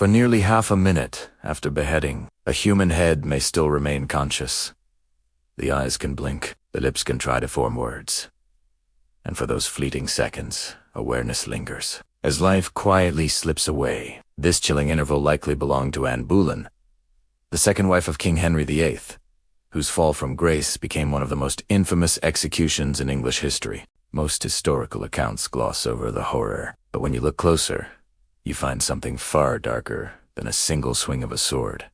For nearly half a minute after beheading, a human head may still remain conscious. The eyes can blink, the lips can try to form words. And for those fleeting seconds, awareness lingers. As life quietly slips away, this chilling interval likely belonged to Anne Boleyn, the second wife of King Henry VIII, whose fall from grace became one of the most infamous executions in English history. Most historical accounts gloss over the horror, but when you look closer, you find something far darker than a single swing of a sword.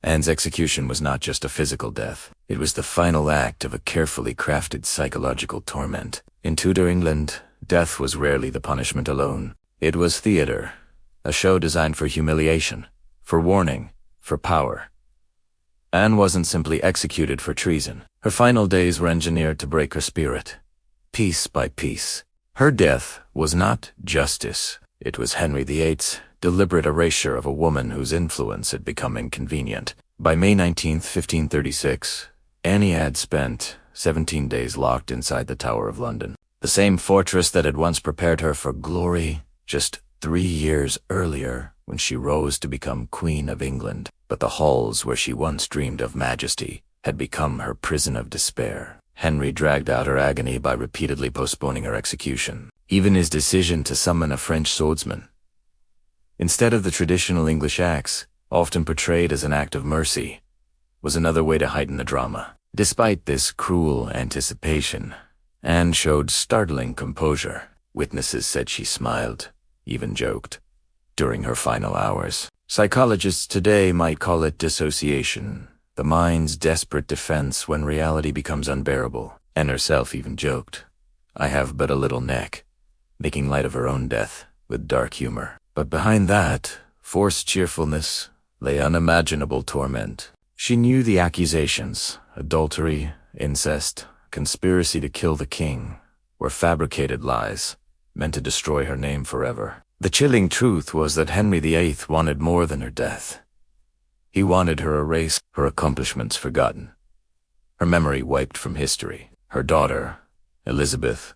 Anne's execution was not just a physical death. It was the final act of a carefully crafted psychological torment. In Tudor England, death was rarely the punishment alone. It was theater, a show designed for humiliation, for warning, for power. Anne wasn't simply executed for treason. Her final days were engineered to break her spirit, piece by piece. Her death was not justice. It was Henry VIII's deliberate erasure of a woman whose influence had become inconvenient. By May 19, 1536, Annie had spent 17 days locked inside the Tower of London, the same fortress that had once prepared her for glory just 3 years earlier when she rose to become Queen of England. But the halls where she once dreamed of majesty had become her prison of despair. Henry dragged out her agony by repeatedly postponing her execution. Even his decision to summon a French swordsman, instead of the traditional English axe, often portrayed as an act of mercy, was another way to heighten the drama. Despite this cruel anticipation, Anne showed startling composure. Witnesses said she smiled, even joked, during her final hours. Psychologists today might call it dissociation, the mind's desperate defense when reality becomes unbearable. Anne herself even joked, "I have but a little neck," making light of her own death with dark humor. But behind that forced cheerfulness lay unimaginable torment. She knew the accusations, adultery, incest, conspiracy to kill the king, were fabricated lies meant to destroy her name forever. The chilling truth was that Henry VIII wanted more than her death. He wanted her erased, her accomplishments forgotten, her memory wiped from history. Her daughter, Elizabeth,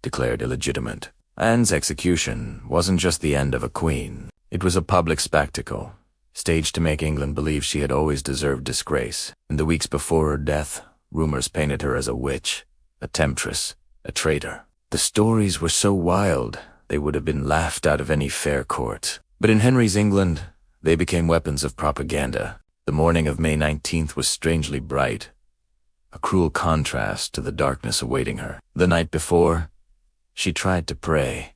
declared illegitimate. Anne's execution wasn't just the end of a queen. It was a public spectacle, staged to make England believe she had always deserved disgrace. In the weeks before her death, rumors painted her as a witch, a temptress, a traitor. The stories were so wild, they would have been laughed out of any fair court. But in Henry's England, they became weapons of propaganda. The morning of May 19th was strangely bright, a cruel contrast to the darkness awaiting her. The night before, she tried to pray,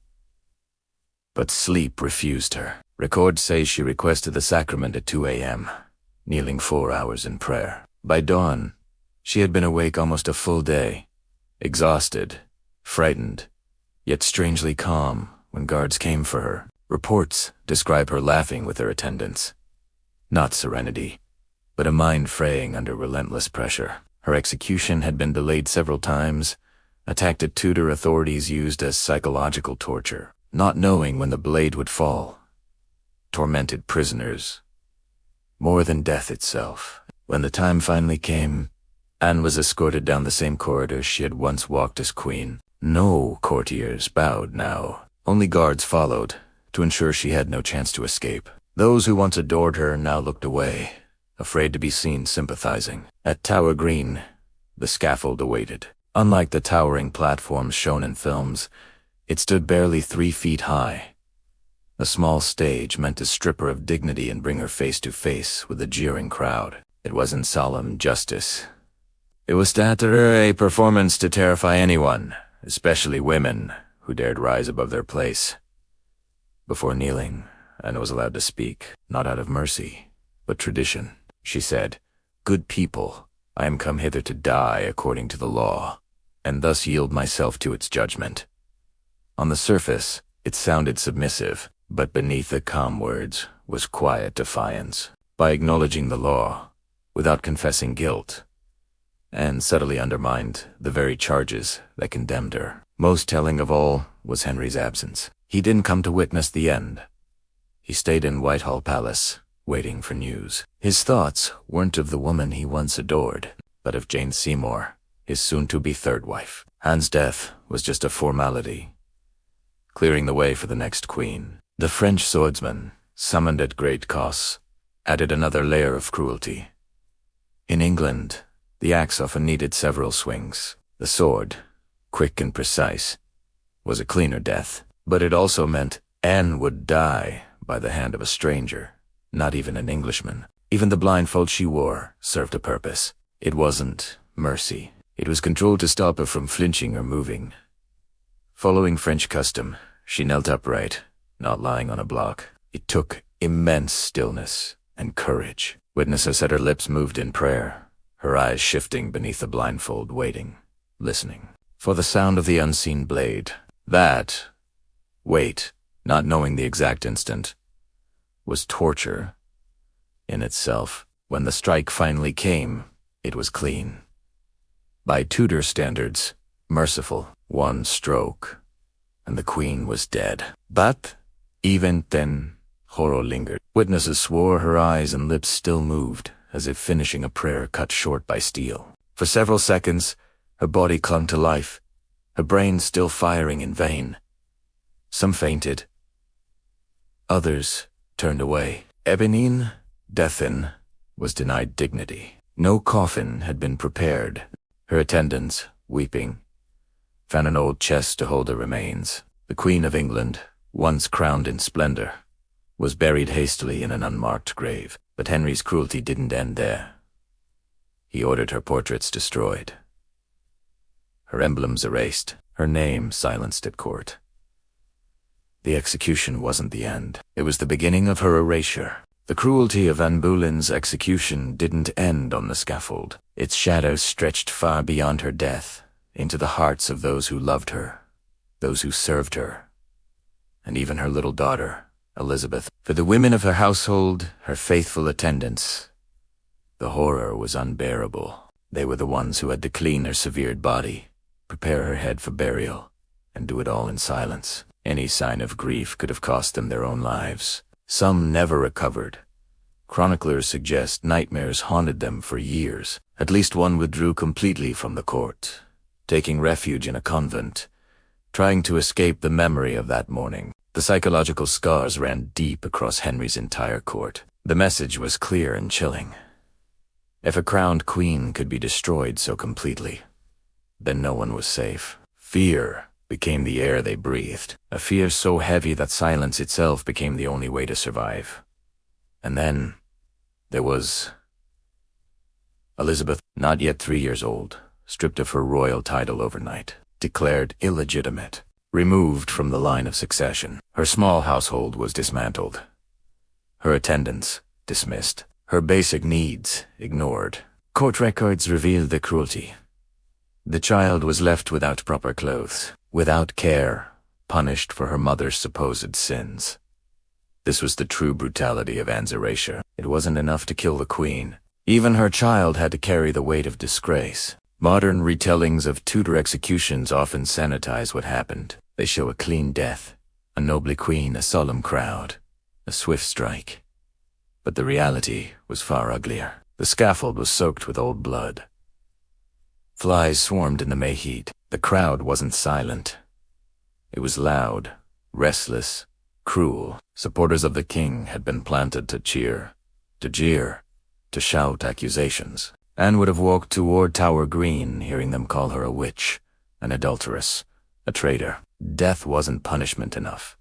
but sleep refused her. Records say she requested the sacrament at 2 a.m., kneeling 4 hours in prayer. By dawn, she had been awake almost a full day, exhausted, frightened, yet strangely calm when guards came for her. Reports describe her laughing with her attendants. Not serenity, but a mind fraying under relentless pressure. Her execution had been delayed several times, a tactic Tudor authorities used as psychological torture. Not knowing when the blade would fall tormented prisoners more than death itself. When the time finally came, Anne was escorted down the same corridor she had once walked as queen. No courtiers bowed now. Only guards followed, to ensure she had no chance to escape. Those who once adored her now looked away, afraid to be seen sympathizing. At Tower Green, the scaffold awaited. Unlike the towering platforms shown in films, it stood barely 3 feet high. A small stage meant to strip her of dignity and bring her face to face with a jeering crowd. It wasn't solemn justice. It was a performance to terrify anyone, especially women, who dared rise above their place. Before kneeling, Anne was allowed to speak, not out of mercy, but tradition. She said, "Good people, I am come hither to die according to the law, and thus yield myself to its judgment." On the surface, it sounded submissive, but beneath the calm words was quiet defiance. By acknowledging the law, without confessing guilt, Anne subtly undermined the very charges that condemned her. Most telling of all was Henry's absence. He didn't come to witness the end. He stayed in Whitehall Palace, waiting for news. His thoughts weren't of the woman he once adored, but of Jane Seymour, his soon-to-be third wife. Anne's death was just a formality, clearing the way for the next queen. The French swordsman, summoned at great costs, added another layer of cruelty. In England, the axe often needed several swings. The sword, quick and precise, was a cleaner death, but it also meant Anne would die by the hand of a stranger, not even an Englishman. Even the blindfold she wore served a purpose. It wasn't mercy. It was control to stop her from flinching or moving. Following French custom, she knelt upright, not lying on a block. It took immense stillness and courage. Witnesses said her lips moved in prayer, her eyes shifting beneath the blindfold, waiting, listening for the sound of the unseen blade. That wait, not knowing the exact instant, was torture in itself. When the strike finally came, it was clean. By Tudor standards, merciful. One stroke, and the queen was dead. But even then, horror lingered. Witnesses swore her eyes and lips still moved, as if finishing a prayer cut short by steel. For several seconds, her body clung to life, her brain still firing in vain. Some fainted. Others turned away. Eponine, Dethin, was denied dignity. No coffin had been prepared. Her attendants, weeping, found an old chest to hold her remains. The Queen of England, once crowned in splendor, was buried hastily in an unmarked grave. But Henry's cruelty didn't end there. He ordered her portraits destroyed, her emblems erased, her name silenced at court. The execution wasn't the end. It was the beginning of her erasure. The cruelty of Anne Boleyn's execution didn't end on the scaffold. Its shadow stretched far beyond her death, into the hearts of those who loved her, those who served her, and even her little daughter, Elizabeth. For the women of her household, her faithful attendants, the horror was unbearable. They were the ones who had to clean her severed body, prepare her head for burial, and do it all in silence. Any sign of grief could have cost them their own lives. Some never recovered. Chroniclers suggest nightmares haunted them for years. At least one withdrew completely from the court, taking refuge in a convent, trying to escape the memory of that morning. The psychological scars ran deep across Henry's entire court. The message was clear and chilling. If a crowned queen could be destroyed so completely, then no one was safe. Fear became the air they breathed, a fear so heavy that silence itself became the only way to survive. And then there was Elizabeth, not yet 3 years old, stripped of her royal title overnight, declared illegitimate, removed from the line of succession. Her small household was dismantled, her attendants dismissed, her basic needs ignored. Court records revealed the cruelty. The child was left without proper clothes, without care, punished for her mother's supposed sins. This was the true brutality of Anne's erasure. It wasn't enough to kill the queen. Even her child had to carry the weight of disgrace. Modern retellings of Tudor executions often sanitize what happened. They show a clean death, a noble queen, a solemn crowd, a swift strike. But the reality was far uglier. The scaffold was soaked with old blood. Flies swarmed in the May heat. The crowd wasn't silent. It was loud, restless, cruel. Supporters of the king had been planted to cheer, to jeer, to shout accusations. Anne would have walked toward Tower Green, hearing them call her a witch, an adulteress, a traitor. Death wasn't punishment enough.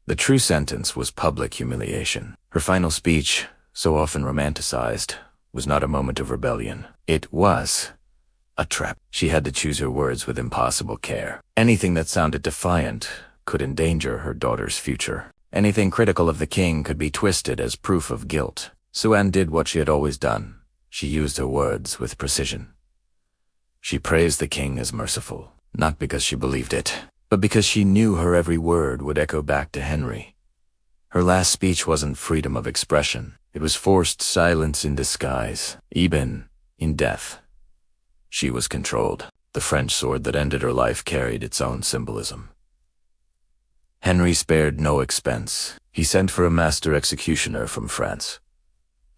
The true sentence was public humiliation. Her final speech, so often romanticized, was not a moment of rebellion. It was a trap. She had to choose her words with impossible care. Anything that sounded defiant could endanger her daughter's future. Anything critical of the king could be twisted as proof of guilt. So Anne did what she had always done. She used her words with precision. She praised the king as merciful, not because she believed it, but because she knew her every word would echo back to Henry. Her last speech wasn't freedom of expression. It was forced silence in disguise. Even in death, she was controlled. The French sword that ended her life carried its own symbolism. Henry spared no expense. He sent for a master executioner from France,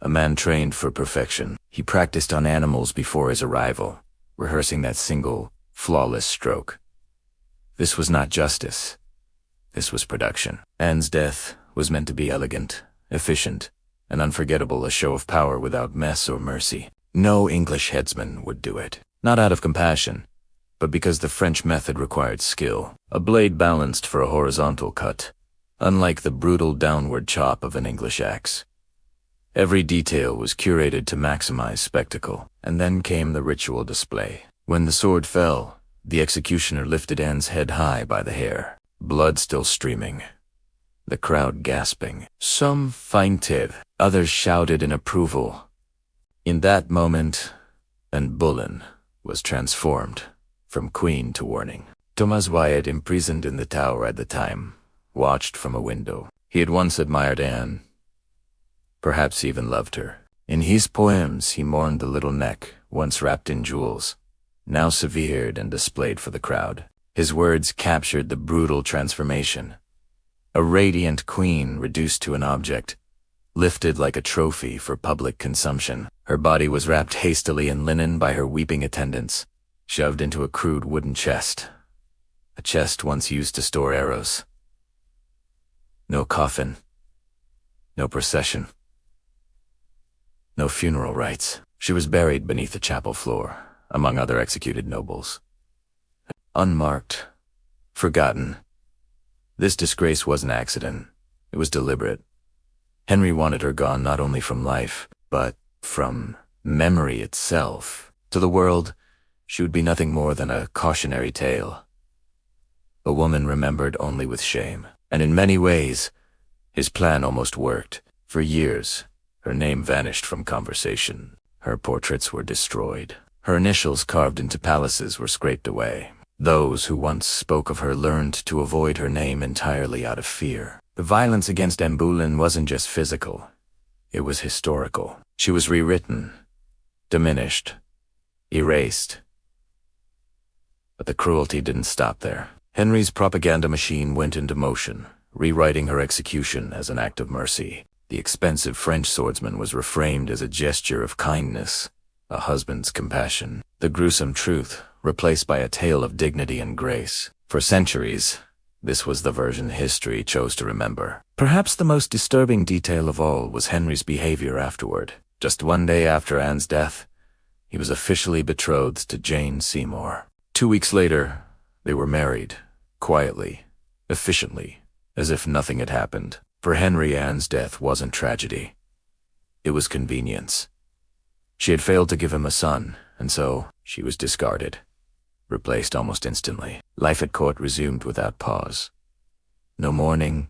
a man trained for perfection. He practiced on animals before his arrival, rehearsing that single, flawless stroke. This was not justice. This was production. Anne's death was meant to be elegant, efficient, and unforgettable, a show of power without mess or mercy. No English headsman would do it. Not out of compassion, but because the French method required skill. A blade balanced for a horizontal cut, unlike the brutal downward chop of an English axe. Every detail was curated to maximize spectacle, and then came the ritual display. When the sword fell, the executioner lifted Anne's head high by the hair, blood still streaming. The crowd gasping. Some feinted, others shouted in approval. In that moment, Anne Boleyn was transformed from queen to warning. Thomas Wyatt, imprisoned in the Tower at the time, watched from a window. He had once admired Anne, perhaps even loved her. In his poems, he mourned the little neck, once wrapped in jewels, now severed and displayed for the crowd. His words captured the brutal transformation. A radiant queen reduced to an object, lifted like a trophy for public consumption. Her body was wrapped hastily in linen by her weeping attendants, shoved into a crude wooden chest. A chest once used to store arrows. No coffin. No procession. No funeral rites. She was buried beneath the chapel floor, among other executed nobles. Unmarked. Forgotten. This disgrace was an accident. It was deliberate. Henry wanted her gone not only from life, but from memory itself. To the world, she would be nothing more than a cautionary tale. A woman remembered only with shame. And in many ways, his plan almost worked. For years, her name vanished from conversation. Her portraits were destroyed. Her initials carved into palaces were scraped away. Those who once spoke of her learned to avoid her name entirely out of fear. The violence against Anne Boleyn wasn't just physical. It was historical. She was rewritten, diminished, erased. But the cruelty didn't stop there. Henry's propaganda machine went into motion, rewriting her execution as an act of mercy. The expensive French swordsman was reframed as a gesture of kindness, a husband's compassion. The gruesome truth replaced by a tale of dignity and grace. For centuries, this was the version history chose to remember. Perhaps the most disturbing detail of all was Henry's behavior afterward. Just one day after Anne's death, he was officially betrothed to Jane Seymour. 2 weeks later, they were married, quietly, efficiently, as if nothing had happened. For Henry, Anne's death wasn't tragedy. It was convenience. She had failed to give him a son, and so she was discarded, replaced almost instantly. Life at court resumed without pause. No mourning,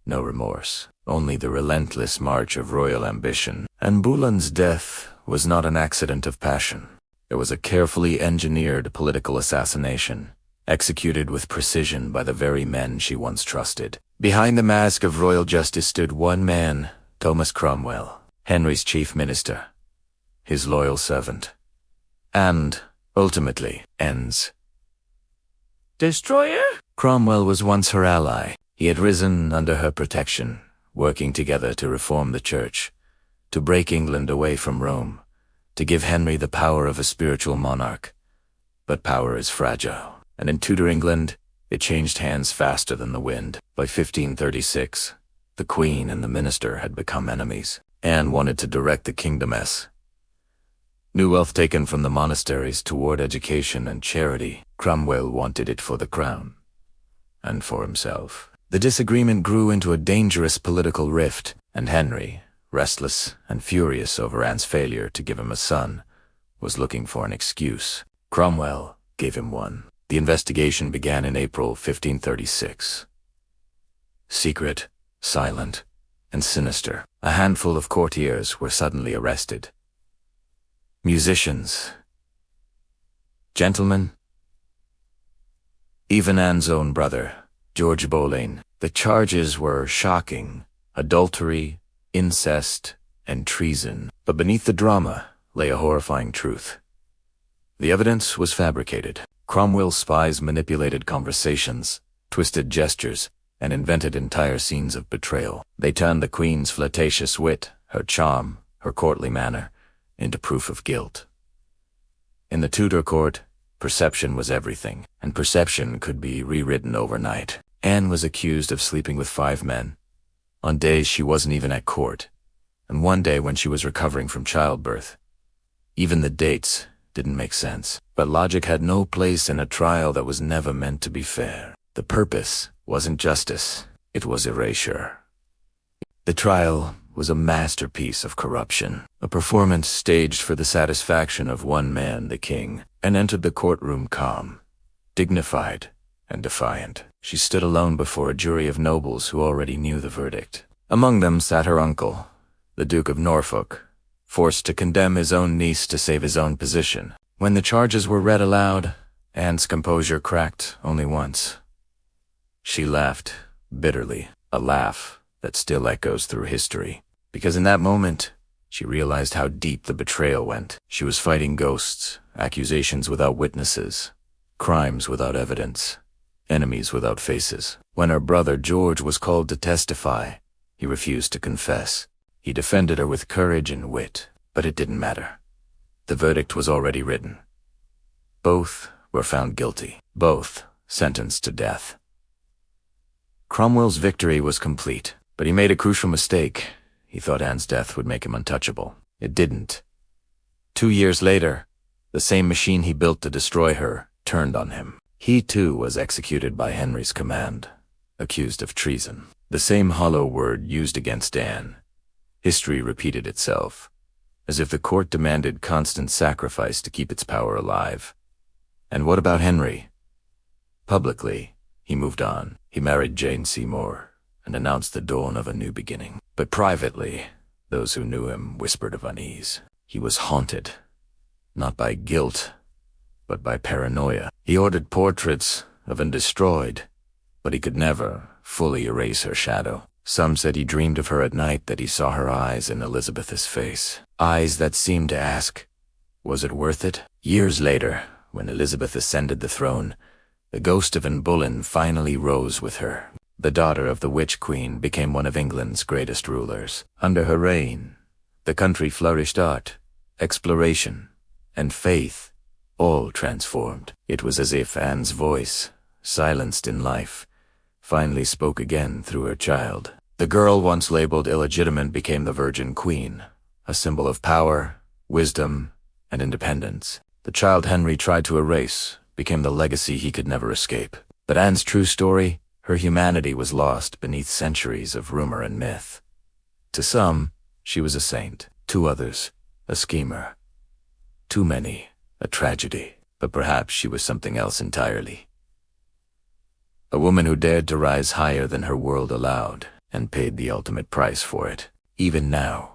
no remorse, only the relentless march of royal ambition. Anne Boleyn's death was not an accident of passion. It was a carefully engineered political assassination, executed with precision by the very men she once trusted. Behind the mask of royal justice stood one man, Thomas Cromwell, Henry's chief minister, his loyal servant, and, ultimately, Anne's destroyer? Cromwell was once her ally. He had risen under her protection, working together to reform the church, to break England away from Rome, to give Henry the power of a spiritual monarch. But power is fragile, and in Tudor England, it changed hands faster than the wind. By 1536, the Queen and the minister had become enemies. Anne wanted to direct the kingdom as new wealth taken from the monasteries toward education and charity. Cromwell wanted it for the crown, and for himself. The disagreement grew into a dangerous political rift, and Henry, restless and furious over Anne's failure to give him a son, was looking for an excuse. Cromwell gave him one. The investigation began in April 1536. Secret, silent, and sinister. A handful of courtiers were suddenly arrested. Musicians, gentlemen, even Anne's own brother, George Boleyn. The charges were shocking: adultery, incest, and treason. But beneath the drama lay a horrifying truth. The evidence was fabricated. Cromwell's spies manipulated conversations, twisted gestures, and invented entire scenes of betrayal. They turned the Queen's flirtatious wit, her charm, her courtly manner, into proof of guilt. In the Tudor court, perception was everything, and perception could be rewritten overnight. Anne was accused of sleeping with 5 men, on days she wasn't even at court, and one day when she was recovering from childbirth. Even the dates didn't make sense, but logic had no place in a trial that was never meant to be fair. The purpose wasn't justice, it was erasure. The trial was a masterpiece of corruption, a performance staged for the satisfaction of one man, the king, and entered the courtroom calm, dignified, and defiant. She stood alone before a jury of nobles who already knew the verdict. Among them sat her uncle, the Duke of Norfolk, forced to condemn his own niece to save his own position. When the charges were read aloud, Anne's composure cracked only once. She laughed bitterly, a laugh that still echoes through history. Because in that moment, she realized how deep the betrayal went. She was fighting ghosts, accusations without witnesses, crimes without evidence, enemies without faces. When her brother George was called to testify, he refused to confess. He defended her with courage and wit, but it didn't matter. The verdict was already written. Both were found guilty, both sentenced to death. Cromwell's victory was complete, but he made a crucial mistake. He thought Anne's death would make him untouchable. It didn't. 2 years later, the same machine he built to destroy her turned on him. He too was executed by Henry's command, accused of treason. The same hollow word used against Anne. History repeated itself, as if the court demanded constant sacrifice to keep its power alive. And what about Henry? Publicly, he moved on. He married Jane Seymour and announced the dawn of a new beginning. But privately, those who knew him whispered of unease. He was haunted, not by guilt, but by paranoia. He ordered portraits of and destroyed, but he could never fully erase her shadow. Some said he dreamed of her at night, that he saw her eyes in Elizabeth's face. Eyes that seemed to ask, was it worth it? Years later, when Elizabeth ascended the throne, the ghost of Anne Boleyn finally rose with her. The daughter of the Witch Queen became one of England's greatest rulers. Under her reign, the country flourished art, exploration, and faith, all transformed. It was as if Anne's voice, silenced in life, finally spoke again through her child. The girl once labeled illegitimate became the Virgin Queen, a symbol of power, wisdom, and independence. The child Henry tried to erase became the legacy he could never escape. But Anne's true story, her humanity, was lost beneath centuries of rumor and myth. To some, she was a saint. To others, a schemer. Too many, a tragedy. But perhaps she was something else entirely. A woman who dared to rise higher than her world allowed, and paid the ultimate price for it. Even now,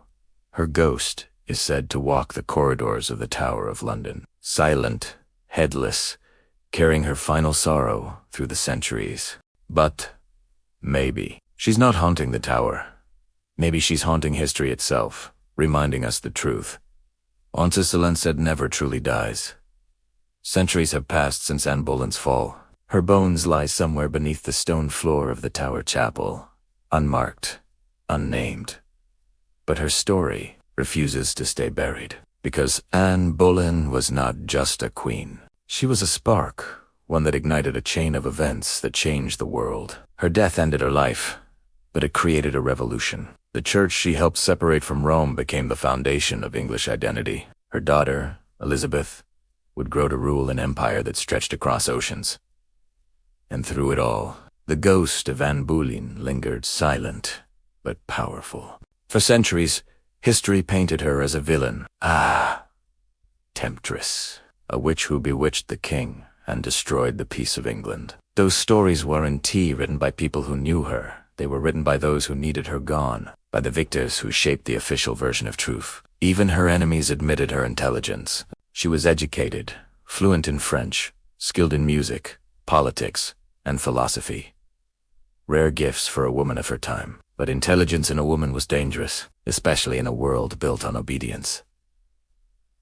her ghost is said to walk the corridors of the Tower of London, silent, headless, carrying her final sorrow through the centuries. But maybe she's not haunting the tower. Maybe she's haunting history itself, reminding us the truth. Once never truly dies. Centuries have passed since Anne Boleyn's fall. Her bones lie somewhere beneath the stone floor of the Tower Chapel, unmarked, unnamed. But her story refuses to stay buried, because Anne Boleyn was not just a queen. She was a spark, one that ignited a chain of events that changed the world. Her death ended her life, but it created a revolution. The church she helped separate from Rome became the foundation of English identity. Her daughter, Elizabeth, would grow to rule an empire that stretched across oceans. And through it all, the ghost of Anne Boleyn lingered silent, but powerful. For centuries, history painted her as a villain. Temptress. A witch who bewitched the king and destroyed the peace of England. Those stories weren't written by people who knew her. They were written by those who needed her gone, by the victors who shaped the official version of truth. Even her enemies admitted her intelligence. She was educated, fluent in French, skilled in music, politics, and philosophy. Rare gifts for a woman of her time. But intelligence in a woman was dangerous, especially in a world built on obedience.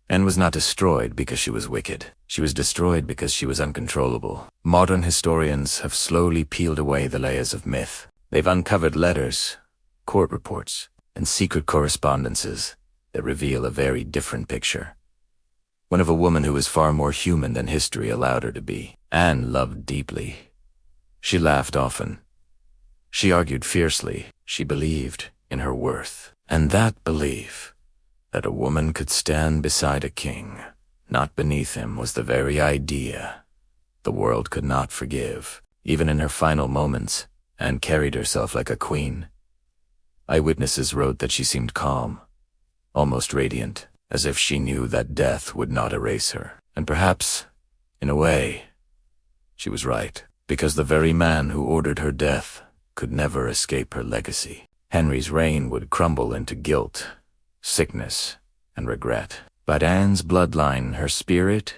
Anne was not destroyed because she was wicked. She was destroyed because she was uncontrollable. Modern historians have slowly peeled away the layers of myth. They've uncovered letters, court reports, and secret correspondences that reveal a very different picture. One of a woman who was far more human than history allowed her to be. Anne loved deeply. She laughed often. She argued fiercely. She believed in her worth, and that belief, that a woman could stand beside a king, not beneath him, was the very idea the world could not forgive. Even in her final moments, Anne carried herself like a queen. Eyewitnesses wrote that she seemed calm, almost radiant, as if she knew that death would not erase her. And perhaps, in a way, she was right, because the very man who ordered her death could never escape her legacy. Henry's reign would crumble into guilt, sickness, and regret. But Anne's bloodline, her spirit,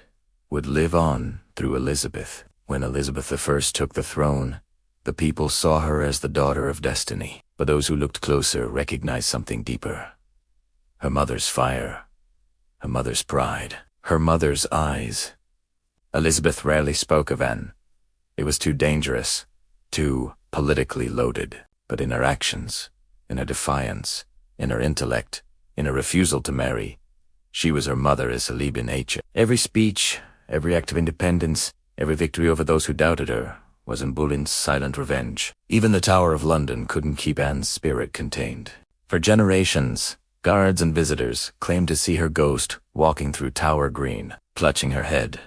would live on through Elizabeth. When Elizabeth I took the throne, the people saw her as the daughter of destiny. But those who looked closer recognized something deeper. Her mother's fire, her mother's pride, her mother's eyes. Elizabeth rarely spoke of Anne. It was too dangerous, too politically loaded. But in her actions, in her defiance, in her intellect, in her refusal to marry, she was her mother as Salib in H. Every speech, every act of independence, every victory over those who doubted her, was Anne Boleyn's silent revenge. Even the Tower of London couldn't keep Anne's spirit contained. For generations, guards and visitors claimed to see her ghost walking through Tower Green, clutching her head,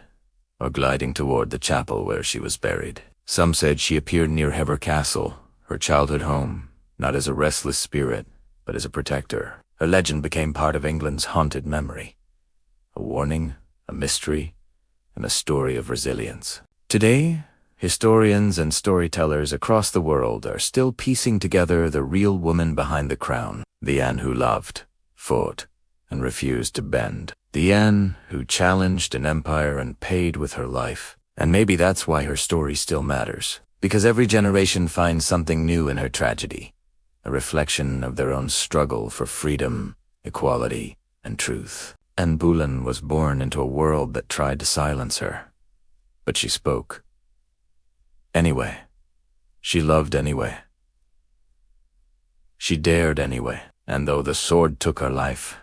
or gliding toward the chapel where she was buried. Some said she appeared near Hever Castle, her childhood home, not as a restless spirit, but as a protector. Her legend became part of England's haunted memory, a warning, a mystery, and a story of resilience. Today, historians and storytellers across the world are still piecing together the real woman behind the crown, the Anne who loved, fought, and refused to bend. The Anne who challenged an empire and paid with her life. And maybe that's why her story still matters, because every generation finds something new in her tragedy, a reflection of their own struggle for freedom, equality, and truth. Anne Boleyn was born into a world that tried to silence her, but she spoke. Anyway, she loved anyway. She dared anyway, and though the sword took her life,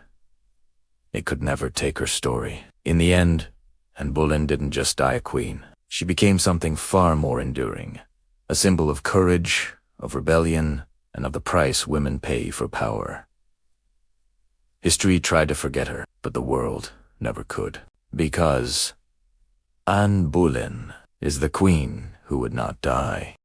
it could never take her story. In the end, Anne Boleyn didn't just die a queen. She became something far more enduring, a symbol of courage, of rebellion, and of the price women pay for power. History tried to forget her, but the world never could. Because Anne Boleyn is the queen who would not die.